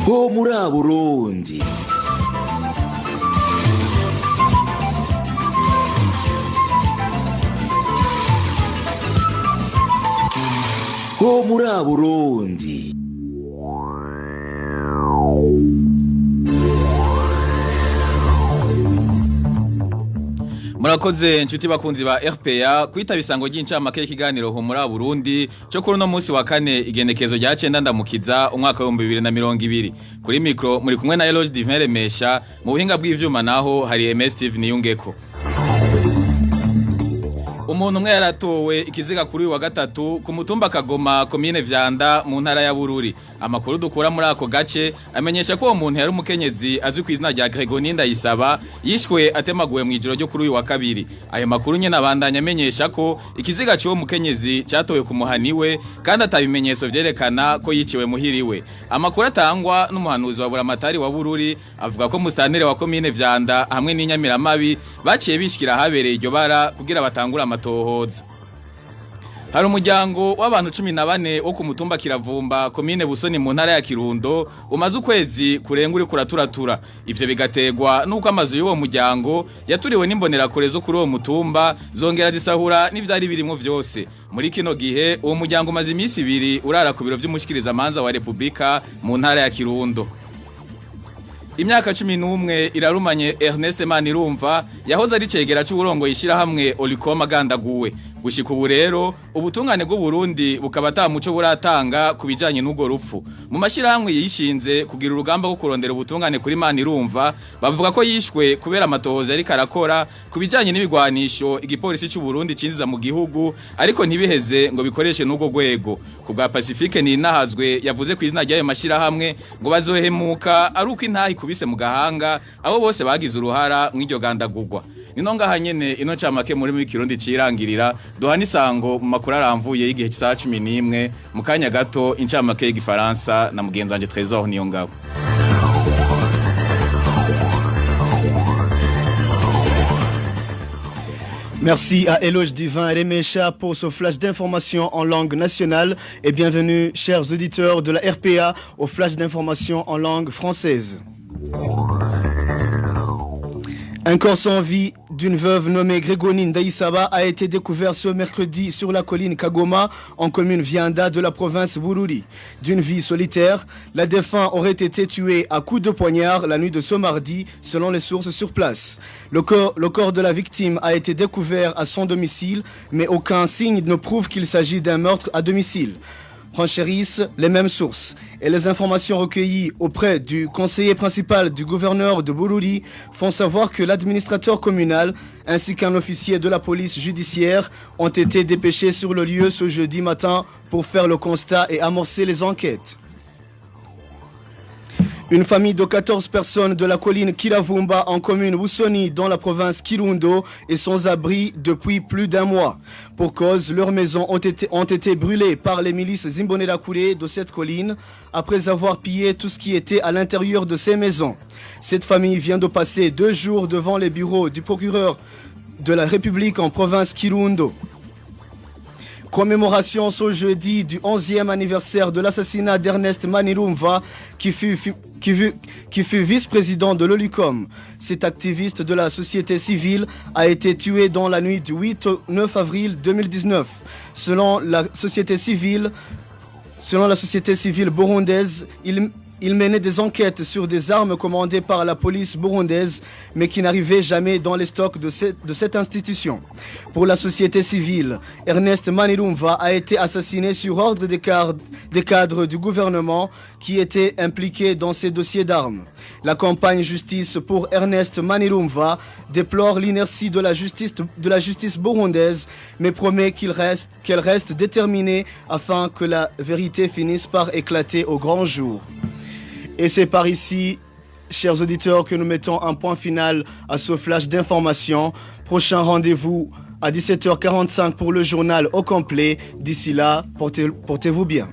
ho muri Burundi. Ho muri Burundi. Murakoze nshuti bakunzi ba RPA kwitaba isango ry'incamake y'ikiganiro ho muri Burundi cyo kuri no munsi wa kane igenekezo rya 9 ndamukiza umwaka wa 2020 kuri micro muri kumwe na Eloge Divin Remesha mu buhinga bw'ivyuma naho hari MS Steve Niyungeko. Umuntu umwe yaratowe ikiziga kuri wa gatatu ku mutumba Kagoma commune Vyanda mu ntara ya Bururi. Amakuru dukura muri ako gace amenyesha ko uwo muntu yari umukenyezi azwi ku izina rya Gregonie Ndayisaba yishwe atemaguwe mu ijoro ryo kuri uyu wa kabiri. Ayo makuru nyene abandanya amenyesha ko ikiziga cyo mukenyezi cyatowe ku muhaniwe kandi atabimenyetso vyerekana ko yiciwe muhiriwe. Amakuru atangwa n'umuhanuzi wa Buramatari wa Bururi avuga ko mustantere wa commune Vyanda hamwe n'inyamiramabi baciye bishikira habereye iryo bara kugira batangura amatohoza. Hari umuryango w'abantu 14 wo ku mutumba Kiravumba commune Busoni mu ntara ya Kirundo umaze ukwezi kurenga uri kuraturatura. Ivyo bigategwa nuko amazu y'uwo muryango yaturiwe n'imbonera kure zo kuri uwo mutumba zongera zisahura n'ivyari birimo vyose. Muri kino gihe uwo muryango umaze imisi 2 urara ku biro vy'umushikiriza manza wa Republika mu ntara ya Kirundo. Imyaka 11 irarumanye Ernest Manirumva yahoze ari cegera cy'uburongo yishira hamwe Olikoma Gandaguwe. Gushika ubu rero ubutungane bw'u Burundi bukaba tamuco buratanga kubijanye n'ugo rupfu. Mu mashira hamwe yishinze kugira urugamba rwo kurondera ubutungane kuri Manirumva bavuga ko yishwe kubera amatohoza ari karakora kubijanye n'ibigwanisho igipolisi cy'u Burundi cinziza mu gihugu ariko ntibiheze ngo bikoreshe n'ugo gwego. Kubwa Pacifique ni nahazwe yavuze ku izina ry'ayo mashira hamwe ngo bazohemuka ari uko intahi kubise mu gahanga abo bose bagize uruhara mw'iryo gandagurwa. Nino ngaha nyene ino camake muri Kirundi cirangirira duhana isango mu makuru aramvuye y'igihe cy'isa 11 mu kanya gato incamake y'igifaransa na mugenzanje Trésor niyo ngabo. Merci à Eloge Divin Remesha pour ce flash d'information en langue nationale et bienvenue chers auditeurs de la RPA au flash d'information en langue française. Un corps sans vie d'une veuve nommée Gregonie Ndayisaba a été découvert ce mercredi sur la colline Kagoma en commune Vyanda de la province Bururi. D'une vie solitaire, la défunte aurait été tuée à coups de poignard la nuit de ce mardi selon les sources sur place. Le corps de la victime a été découvert à son domicile mais aucun signe ne prouve qu'il s'agit d'un meurtre à domicile. Renchérissent les mêmes sources et les informations recueillies auprès du conseiller principal du gouverneur de Bururi font savoir que l'administrateur communal ainsi qu'un officier de la police judiciaire ont été dépêchés sur le lieu ce jeudi matin pour faire le constat et amorcer les enquêtes. Une famille de 14 personnes de la colline Kiravumba en commune Busoni dans la province Kirundo est sans abri depuis plus d'un mois. Pour cause, leurs maisons ont été brûlées par les milices Imbonerakure de cette colline après avoir pillé tout ce qui était à l'intérieur de ces maisons. Cette famille vient de passer 2 jours devant les bureaux du procureur de la République en province Kirundo. Commémoration ce jeudi du 11e anniversaire de l'assassinat d'Ernest Manirumva qui fut vice-président de l'Olicom. Cet activiste de la société civile a été tué dans la nuit du 8 au 9 avril 2019. Selon la société civile burundaise, il menait des enquêtes sur des armes commandées par la police burundaise, mais qui n'arrivaient jamais dans les stocks de cette institution. Pour la société civile, Ernest Manirumva a été assassiné sur ordre des cadres du gouvernement qui étaient impliqués dans ces dossiers d'armes. La campagne Justice pour Ernest Manirumva déplore l'inertie de la justice burundaise, mais promet qu'elle reste déterminée afin que la vérité finisse par éclater au grand jour. Et c'est par ici, chers auditeurs, que nous mettons un point final à ce flash d'information. Prochain rendez-vous à 17h45 pour le journal au complet. D'ici là, portez-vous bien.